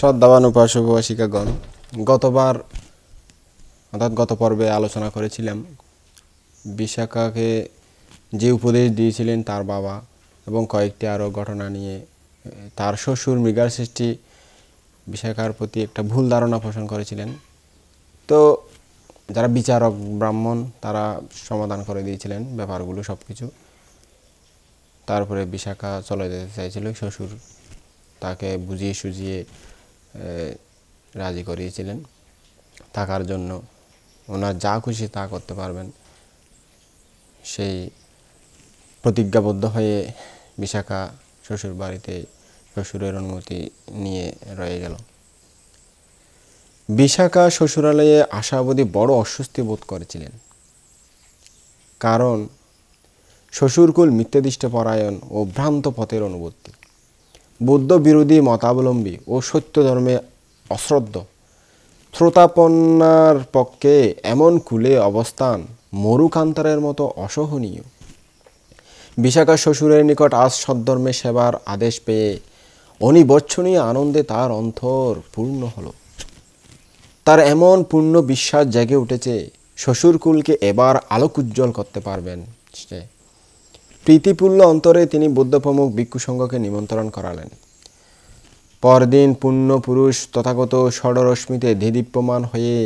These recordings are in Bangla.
শ্রদ্ধাবান উপাসক উপাসিকাগণ, গতবার অর্থাৎ গত পর্বে আলোচনা করেছিলাম বিশাখাকে যে উপদেশ দিয়েছিলেন তার বাবা এবং কয়েকটি আরও ঘটনা নিয়ে তার শ্বশুর মৃগাশ্রেষ্ঠী বিশাখার প্রতি একটা ভুল ধারণা পোষণ করেছিলেন। তো যারা বিচারক ব্রাহ্মণ তারা সমাধান করে দিয়েছিলেন ব্যাপারগুলো সব কিছু। তারপরে বিশাখা চলে যেতে চাইছিল, শ্বশুর তাকে বুঝিয়ে সুঝিয়ে রাজি করিয়েছিলেন থাকার জন্য, ওনার যা খুশি তা করতে পারবেন সেই প্রতিজ্ঞাবদ্ধ হয়ে বিশাখা শ্বশুর বাড়িতে শ্বশুরের অনুমতি নিয়ে রয়ে গেল। বিশাখা শ্বশুরালয়ে আসা অবধি বড় অস্বস্তি বোধ করেছিলেন, কারণ শ্বশুরকুল মিথ্যাদিষ্ট পরায়ণ ও ভ্রান্ত পথের অনুবর্তী, বৌদ্ধ বিরোধী মতাবলম্বী ও সত্য ধর্মে অশ্রদ্ধ শ্রোতাপন্নার পক্ষে এমন কুলে অবস্থান মরুকান্তরের মতো অসহনীয়। বিশাখা শ্বশুরের নিকট আজ সদ্ধর্মে সেবার আদেশ পেয়ে অনিবর্ছনীয় আনন্দে তার অন্তর পূর্ণ হল। তার এমন পূর্ণ বিশ্বাস জেগে উঠেছে শ্বশুরকুলকে এবার আলোকোজ্জ্বল করতে পারবেন সে। প্রীতিপূর্ণ অন্তরে তিনি বৌদ্ধপ্রমুখ ভিক্ষুসংঘকে নিমন্ত্রণ করালেন। পরদিন পুণ্যপুরুষ তথাগত ষড়রশ্মিতে দেদীপ্যমান হয়ে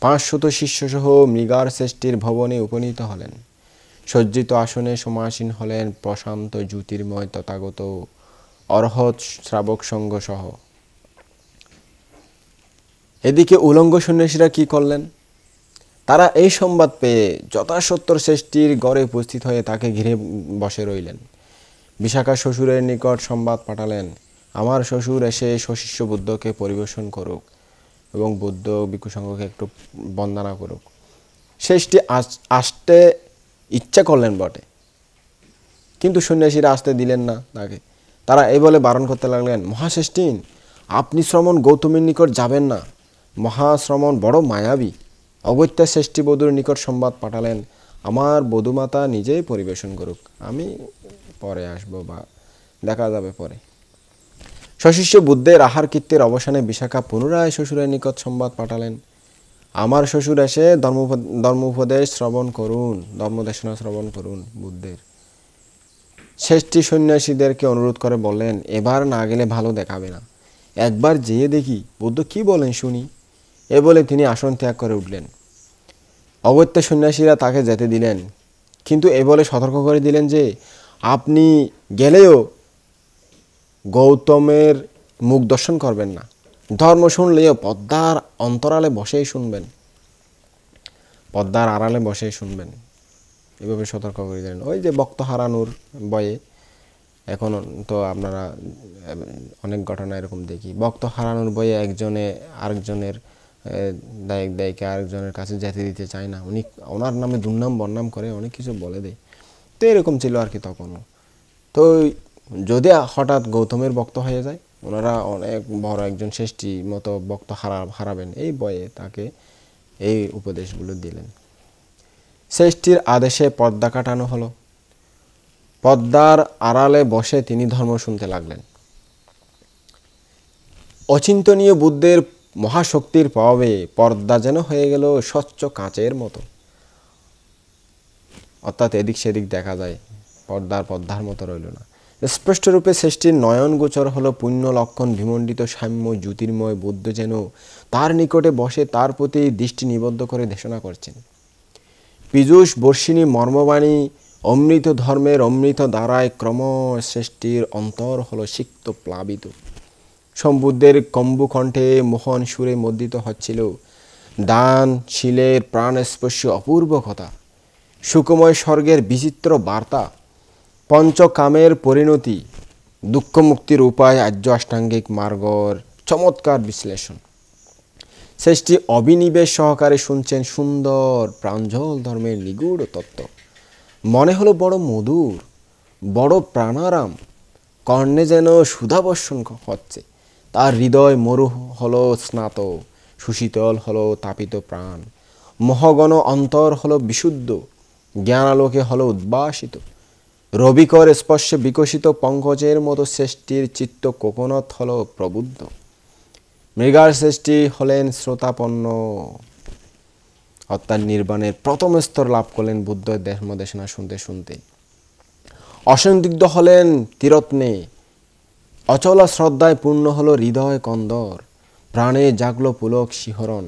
500 শিষ্যসহ মৃগাশ্রেষ্ঠীর ভবনে উপনীত হলেন। সজ্জিত আসনে সমাসীন হলেন প্রশান্ত জ্যোতির্ময় তথাগত অরহৎ শ্রাবক সঙ্গ সহ। এদিকে উলঙ্গ সন্ন্যাসীরা কি করলেন? তারা এই সংবাদ পেয়ে যথাসত্তর শ্রেষ্ঠীর গড়ে উপস্থিত হয়ে তাকে ঘিরে বসে রইলেন। বিশাখা শ্বশুরের নিকট সংবাদ পাঠালেন, আমার শ্বশুর এসে সশিষ্য বুদ্ধকে পরিবেশন করুক এবং বৌদ্ধ ভিক্ষুসংঘকে একটু বন্দনা করুক। শ্রেষ্ঠী আসতে ইচ্ছা করলেন বটে, কিন্তু সন্ন্যাসীরা আসতে দিলেন না তাকে। তারা এই বলে বারণ করতে লাগলেন, মহাশ্রেষ্ঠী, আপনি শ্রমণ গৌতমীর নিকট যাবেন না, মহাশ্রমণ বড় মায়াবী। অগত্যা শ্রেষ্ঠী বধূর নিকট সংবাদ পাঠালেন, আমার বধূমাতা নিজেই পরিবেশন করুক, আমি পরে আসবো বা দেখা যাবে পরে। সশিষ্য বুদ্ধের আহার কীর্তির অবসানে বিশাখা পুনরায় শ্বশুরের নিকট সংবাদ পাঠালেন, আমার শ্বশুর এসে ধর্মোপদেশ শ্রবণ করুন, ধর্মদেশনা শ্রবণ করুন বুদ্ধের। শ্রেষ্ঠী সন্ন্যাসীদেরকে অনুরোধ করে বললেন, এবার না গেলে ভালো দেখাবে না, একবার যেয়ে দেখি বুদ্ধ কি বলেন শুনি। এ বলে তিনি আসন ত্যাগ করে উঠলেন। অগত্যা সন্ন্যাসীরা তাকে যেতে দিলেন, কিন্তু এ বলে সতর্ক করে দিলেন যে আপনি গেলেও গৌতমের মুখ দর্শন করবেন না, ধর্ম শুনলেও পদ্মার অন্তরালে বসেই শুনবেন, পদ্মার আড়ালে বসেই শুনবেন, এভাবে সতর্ক করে দিলেন। ওই যে ভক্ত হারানোর বয়ে এখন তো আপনারা অনেক ঘটনা এরকম দেখি, ভক্ত হারানোর বয়ে একজনে আরেকজনের দায়িকা আরেকজনের কাছে যেতে দিতে চায় না, উনি ওনার নামে দুর্নাম বদনাম করে অনেক কিছু বলে দেয়। তো এরকম ছিল আর কি তখনও। তো যদি হঠাৎ গৌতমের ভক্ত হয়ে যায়, ওনারা অনেক বড় একজন শ্রেষ্ঠী মতো ভক্ত হারাবেন, এই বয়ে তাকে এই উপদেশগুলো দিলেন। শ্রেষ্ঠীর আদেশে পর্দা কাটানো হলো। পদ্মার আড়ালে বসে তিনি ধর্ম শুনতে লাগলেন। অচিন্তনীয় বুদ্ধের মহাশক্তির প্রভাবে পর্দা যেন হয়ে গেল স্বচ্ছ কাচের মতো, অর্থাৎ এদিক সেদিক দেখা যায়, পর্দার মতো রইল না। স্পষ্টরূপে শ্রেষ্ঠীর নয়ন গোচর হলো পুণ্য লক্ষণ বিমণ্ডিত সাম্য জ্যোতির্ময় বুদ্ধ যেন তার নিকটে বসে তার প্রতি দৃষ্টি নিবদ্ধ করে দেশনা করছেন। পীযূষ বর্ষিণী মর্মবাণী অমৃত ধর্মের অমৃত দ্বারায় ক্রমশ শ্রেষ্ঠীর অন্তর হলো সিক্ত প্লাবিত। সম্বুদ্ধের কম্বুকণ্ঠে মোহন সুরে মদ্দিত হচ্ছিল দান শিলের প্রাণস্পর্শী অপূর্ব কথা, সুখময় স্বর্গের বিচিত্র বার্তা, পঞ্চকামের পরিণতি, দুঃখ মুক্তির উপায়, আর্য অষ্টাঙ্গিক মার্গর চমৎকার বিশ্লেষণ। শ্রেষ্ঠী অবিনিবেশ সহকারে শুনছেন সুন্দর প্রাঞ্জল ধর্মের নিগূঢ় তত্ত্ব। মনে হলো বড় মধুর, বড় প্রাণারাম, কর্ণে যেন সুধাবর্ষণ হচ্ছে। তার হৃদয় মরু হলো স্নাত, সুশীতল হলো তাপিত প্রাণ, মোহগণ অন্তর হলো বিশুদ্ধ, জ্ঞানালোকে হলো উদ্ভাসিত। রবিকর স্পর্শে বিকশিত পঙ্কজের মতো শ্রেষ্ঠীর চিত্ত কোকোনট হলো প্রবুদ্ধ। মৃগার শ্রেষ্ঠী হলেন শ্রোতাপন্ন, অর্থাৎ নির্বাণের প্রথম স্তর লাভ করলেন বুদ্ধ ধর্মদেশনা শুনতে শুনতে। অসন্দিগ্ধ হলেন তীরত্নে, অচলা শ্রদ্ধায় পূর্ণ হলো হৃদয় কন্দর, প্রাণে জাগলো পুলক শিহরণ,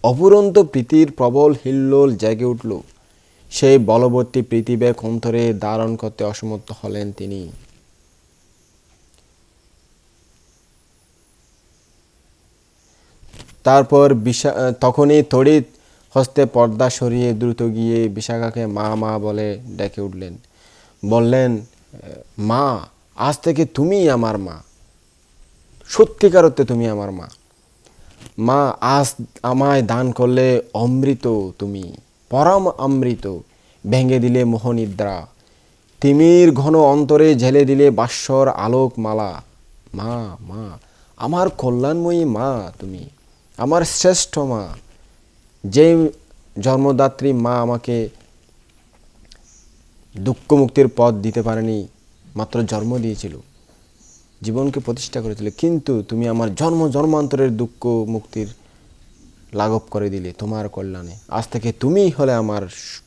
অপুরন্ত প্রীতির প্রবল হিল্লোল জেগে উঠল। সেই বলবর্তী পৃথিবেগ অন্তরে ধারণ করতে অসমর্থ হলেন তিনি। তারপর তখনই তড়িৎ হস্তে পর্দা সরিয়ে দ্রুত গিয়ে বিশাখাকে মা মা বলে ডেকে উঠলেন। বললেন, মা, আজ থেকে তুমি আমার মা, সত্যিকার অর্থে তুমি আমার মা। মা, আজ আমায় দান করলে অমৃত, তুমি পরম অমৃত, ভেঙে দিলে মোহনিদ্রা, তিমির ঘন অন্তরে ঝেলে দিলে বাস্বর আলোক মালা। মা, মা, আমার কল্যাণময়ী মা তুমি, আমার শ্রেষ্ঠ মা। যে জন্মদাত্রী মা আমাকে দুঃখ মুক্তির পথ দিতে পারেনি, মাত্র জন্ম দিয়েছিল, জীবনকে প্রতিষ্ঠা করেছিল, কিন্তু তুমি আমার জন্ম জন্মান্তরের দুঃখ মুক্তির লাঘব করে দিলে তোমার কল্যাণে। আজ থেকে তুমিই হলে আমার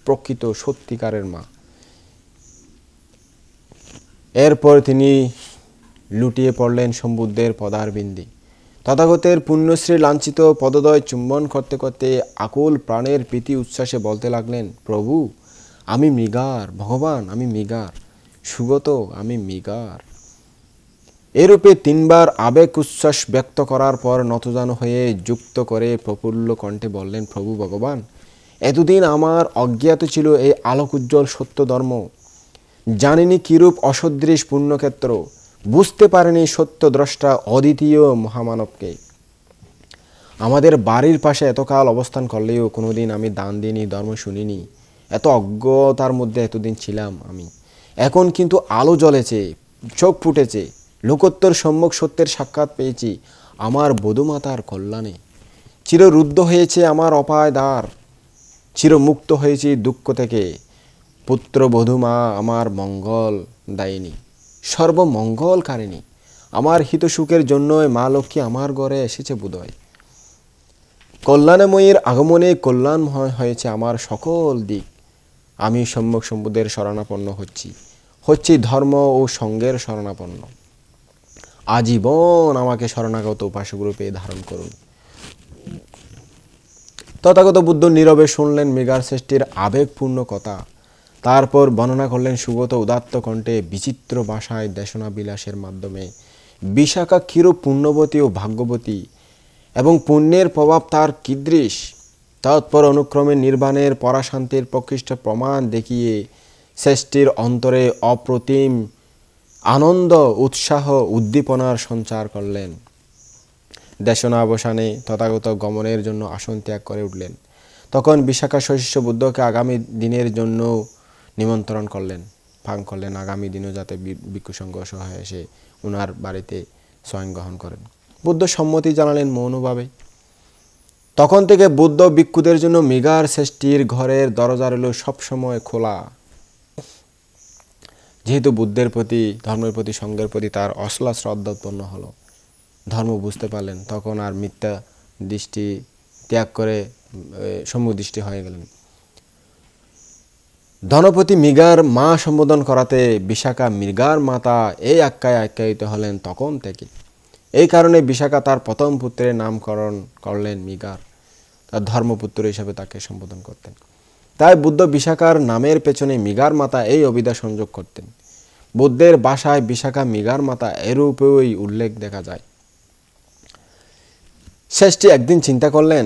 প্রকৃত সত্যিকারের মা। এরপর তিনি লুটিয়ে পড়লেন সমুদ্রের পদারবিন্দে। তথাগতের পুণ্যশ্রী লাঞ্ছিত পদদয় চুম্বন করতে করতে আকুল প্রাণের প্রীতি উচ্ছ্বাসে বলতে লাগলেন, প্রভু, আমি মৃগার, ভগবান আমি মৃগার, সুগত আমি মৃগার। এরূপে তিনবার আবেগ উচ্ছ্বাস ব্যক্ত করার পর নতজানু হয়ে যুক্ত করে প্রফুল্ল কণ্ঠে বললেন, প্রভু ভগবান, এতদিন আমার অজ্ঞাত ছিল এই আলোক উজ্জ্বল সত্য ধর্ম, জানিনি কিরূপ অসদৃশ পুণ্যক্ষেত্র, বুঝতে পারেনি সত্য দ্রষ্টা অদ্বিতীয় মহামানবকে। আমাদের বাড়ির পাশে এতকাল অবস্থান করলেও কোনোদিন আমি দান দিইনি, ধর্ম শুনিনি, এত অজ্ঞতার মধ্যে এতদিন ছিলাম আমি। এখন কিন্তু আলো জ্বলেছে, চোখ ফুটেছে, লোকোত্তর সম্যক সত্যের সাক্ষাৎ পেয়েছি আমার বধূমাতার কল্যাণে। চিররুদ্ধ হয়েছে আমার অপায় দ্বার, চিরমুক্ত হয়েছি দুঃখ থেকে। পুত্র বধূমা আমার মঙ্গল দায়িনী, সর্বমঙ্গলকারিণী, আমার হিত সুখের জন্যই মা লক্ষ্মী আমার ঘরে এসেছে বোধহয়। কল্যাণময়ীর আগমনে কল্যাণময় হয়েছে আমার সকল দিক। আমি সম্যক সম্বুদের শরণাপন্ন হচ্ছি ধর্ম ও সঙ্গের শরণাপন্ন। আজীবন আমাকে শরণাগত উপাসকরূপে ধারণ করুন। তথাগত বুদ্ধ নীরবে শুনলেন মৃগার শ্রেষ্ঠীর আবেগপূর্ণ কথা। তারপর বর্ণনা করলেন সুগত উদাত্ত কণ্ঠে বিচিত্র ভাষায় দেশনা বিলাসের মাধ্যমে বিশাখা কিরূপ পুণ্যবতী ও ভাগ্যবতী এবং পুণ্যের প্রভাব তার কীদৃশ। তৎপর অনুক্রমে নির্বাণের পরাশান্তির প্রকৃষ্ট প্রমাণ দেখিয়ে শ্রেষ্ঠীর অন্তরে অপ্রতিম আনন্দ, উৎসাহ, উদ্দীপনার সঞ্চার করলেন। দেশনা অবসানে তথাগত গমনের জন্য আসন ত্যাগ করে উঠলেন। তখন বিশাখা শিষ্য বুদ্ধকে আগামী দিনের জন্য নিমন্ত্রণ করলেন, ভাঙ করলেন, আগামী দিনও যাতে ভিক্ষুসঙ্গ সহ এসে ওনার বাড়িতে স্বয়ং গ্রহণ করেন। বুদ্ধ সম্মতি জানালেন মৌনভাবে। তখন থেকে বুদ্ধ ভিক্ষুদের জন্য মৃগার শ্রেষ্ঠীর ঘরের দরজা রইল সবসময় খোলা। যেহেতু বুদ্ধের প্রতি, ধর্মের প্রতি, সঙ্গের প্রতি তার অশ্লা শ্রদ্ধা উৎপন্ন হলো, ধর্ম বুঝতে পারলেন, তখন আর মিথ্যা দৃষ্টি ত্যাগ করে সম্যদৃষ্টি হয়ে গেলেন। ধনপতি মৃগার মা সম্বোধন করাতে বিশাখা মৃগার মাতা এই আখ্যায় আখ্যায়িত হলেন তখন থেকে। এই কারণে বিশাখা তার প্রথম পুত্রের নামকরণ করলেন মৃগার, তার ধর্মপুত্র হিসাবে তাকে সম্বোধন করতেন। তাই বুদ্ধ বিশাখার নামের পেছনে মৃগার মাতা এই অভিধা সংযোগ করতেন। বুদ্ধের ভাষায় বিশাখা মৃগার মাতা এরূপেই উল্লেখ দেখা যায়। শ্রেষ্ঠী একদিন চিন্তা করলেন,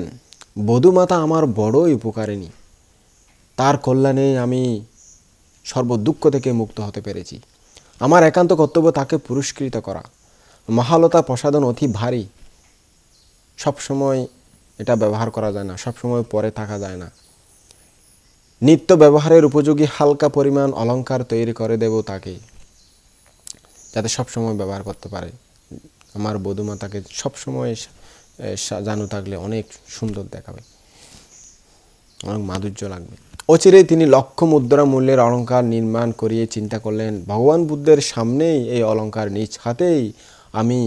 বধূমাতা আমার বড়ই উপকারিণী, তার কল্যাণে আমি সর্বদুঃখ থেকে মুক্ত হতে পেরেছি। আমার একান্ত কর্তব্য তাকে পুরস্কৃত করা। মহালতা প্রসাদন অতি ভারী, সবসময় এটা ব্যবহার করা যায় না, সবসময় পরে থাকা যায় না। নিত্য ব্যবহারের উপযোগী হালকা পরিমাণ অলঙ্কার তৈরি করে দেব তাকে, যাতে সবসময় ব্যবহার করতে পারে। আমার বধূমাতাকে সবসময় জানু থাকলে অনেক সুন্দর দেখাবে, অনেক মাধুর্য লাগবে। অচিরেই তিনি লক্ষ মুদ্রা মূল্যের অলঙ্কার নির্মাণ করিয়ে চিন্তা করলেন, ভগবান বুদ্ধের সামনেই এই অলঙ্কার নিজ হাতেই আমি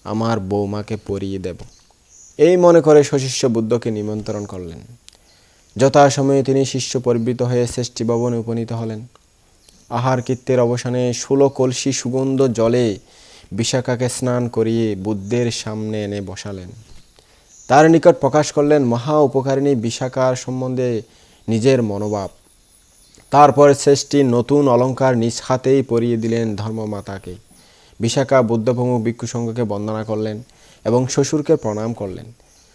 আমার বৌমাকে পরিয়ে দেব। এই মনে করে সশিষ্য বুদ্ধকে নিমন্ত্রণ করলেন। যথাসময়ে তিনি শিষ্য পরিবৃত হয়ে শ্রেষ্ঠী ভবনে উপনীত হলেন। আহার কৃত্যের অবসানে 16 কলসি সুগন্ধ জলে বিশাখাকে স্নান করিয়ে বুদ্ধের সামনে এনে বসালেন। তার নিকট প্রকাশ করলেন মহা উপকারিণী বিশাখার সম্বন্ধে নিজের মনোভাব। তারপর শ্রেষ্ঠী নতুন অলঙ্কার নিজ হাতেই পরিয়ে দিলেন ধর্মমাতাকে। বিশাখা বুদ্ধপ্রমুখ ভিক্ষুসঙ্ঘকে বন্দনা করলেন এবং শ্বশুরকে প্রণাম করলেন।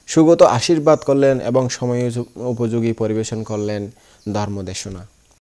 সুগত আশীর্বাদ করলেন এবং সময় উপযোগী পরিবেশন করলেন ধর্মদেশনা।